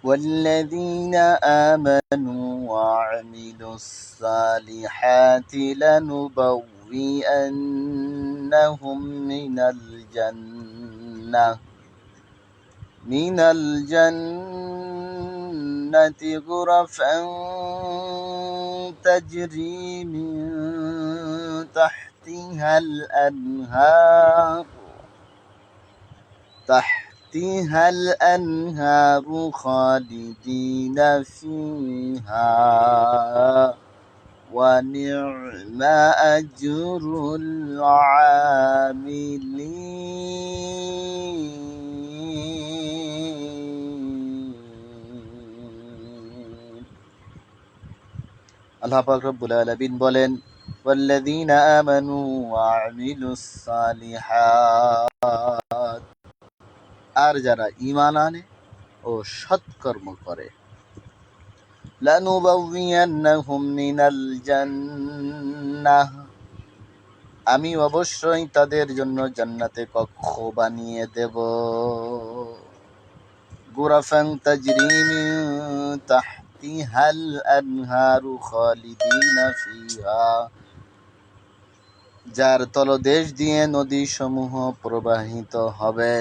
والذين آمنوا وعملوا الصالحات لنبوئنهم من الجنة غرفا تجري من تحتها الأنهار خالدين فيها ونعم أجر العاملين। আল্লাহ পাক রব্বুল আলামিন বলেন, ওয়াল্লাযীনা আমানু ওয়া আমিলুস সালিহাত, আর যারা ঈমান আনে ও সৎকর্ম করে, লানুবাউইয়ান্নাহুম মিনাল জান্নাহ, আমি অবশ্যই তাদের জন্য জান্নাতে কক্ষ বানিয়ে দেব, গুরাফান তাজরি মিন তাহতিহাল আনহারু খালিদিনা ফিহা, যার তলদেশ দিয়ে নদী সমূহ প্রবাহিত হবে,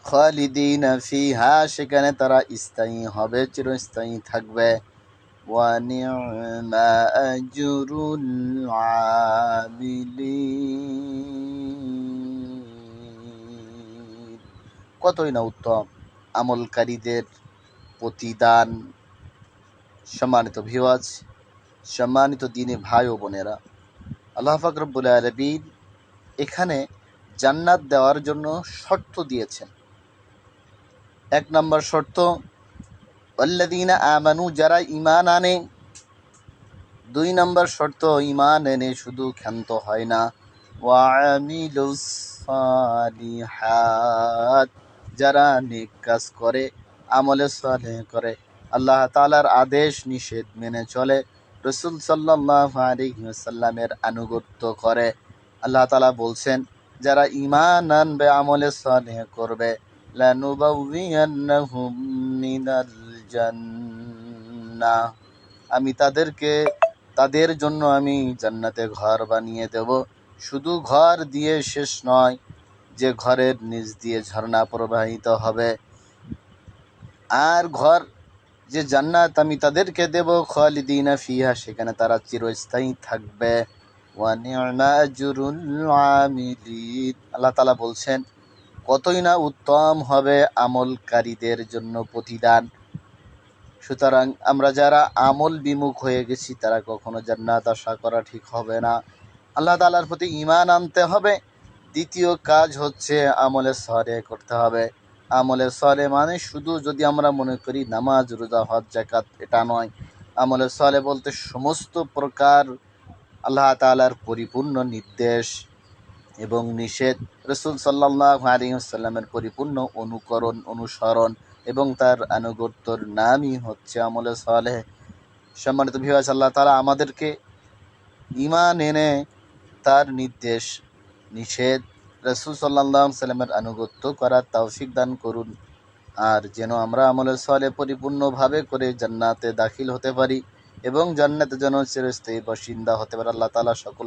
খালিদিনা ফিহা, সেখানে তারা স্থায়ী হবে, চিরস্থায়ী থাকবে, ওয়া নি'মা আজরুল আমিলিন, কতই না উত্তম আমলকারীদের প্রতিদান। সম্মানিত ভিউয়ার্স, সম্মানিত দ্বীনী ভাই ও বোনেরা, আল্লাহ পাক রব্বুল আলামিন এখানে জান্নাত দেওয়ার জন্য শর্ত দিয়েছেন। 1 নম্বর শর্ত, ওয়াল্লাযীনা আমানু, যারা ঈমান আনে। 2 নম্বর শর্ত, ঈমান এনে শুধু ক্ষান্ত হয় না, ওয়া আমিলুস সালিহাত, যারা নেক কাজ করে, আমলে সালেহ করে, আল্লাহ তাআলার আদেশ নিষেধ মেনে চলে, রাসূল সাল্লাল্লাহু আলাইহি ওয়াসাল্লামের আনুগত্য করে। আল্লাহ তাআলা বলছেন, যারা ঈমান আনবে, আমলে সালেহ করবে, লানুবাউইয়ান্নাহুম মিনাল জান্নাহ, আমি তাদের জন্য আমি জান্নাতে ঘর বানিয়ে দেব। শুধু ঘর দিয়ে শেষ নয়, যে ঘরের নিচ দিয়ে ঝর্ণা প্রবাহিত হবে, আর ঘর যে জান্নাত আমি তাদেরকে দেব, খালিদিনা ফিহা, সেখানে তারা চিরস্থায়ী থাকবে, ওয়া নি'মা আজরুল আমিলিন, আল্লাহ তাআলা বলছেন, কতই না উত্তম হবে আমলকারীদের জন্য প্রতিদান। সুতরাং আমরা যারা আমল বিমুখ হয়ে গেছি, তারা কখনো জান্নাত আশা করা ঠিক হবে না। আল্লাহ তাআলার প্রতি ঈমান আনতে হবে। দ্বিতীয় কাজ হচ্ছে আমলে সালেহ করতে হবে। আমলে সালেহ মানে শুধু যদি আমরা মনে করি নামাজ, রোজা, হজ, যাকাত, এটা নয়। আমলে সালেহ বলতে সমস্ত প্রকার আল্লাহ তাআলার পরিপূর্ণ নির্দেশ এবং নিষেধ, রাসূল সাল্লাল্লাহু আলাইহি ওয়াসাল্লামের পরিপূর্ণ অনুসরণ এবং তার আনুগত্যর নামই হচ্ছে আমলে সালেহ। সম্মানিত ভিউয়ার্স, আল্লাহ তাআলা আমাদেরকে ঈমান এনে তার নির্দেশ, নিষেধ, রাসূল সাল্লাল্লাহু আলাইহি ওয়াসাল্লামের আনুগত্য করার তৌফিক দান করুন, আর যেন আমরা আমলে সালেহ পরিপূর্ণভাবে করে জান্নাতে দাখিল হতে পারি এবং জান্নাতে যেন চিরস্থায়ী বাসিন্দা হতে পারে। আল্লাহ তাআলা সকল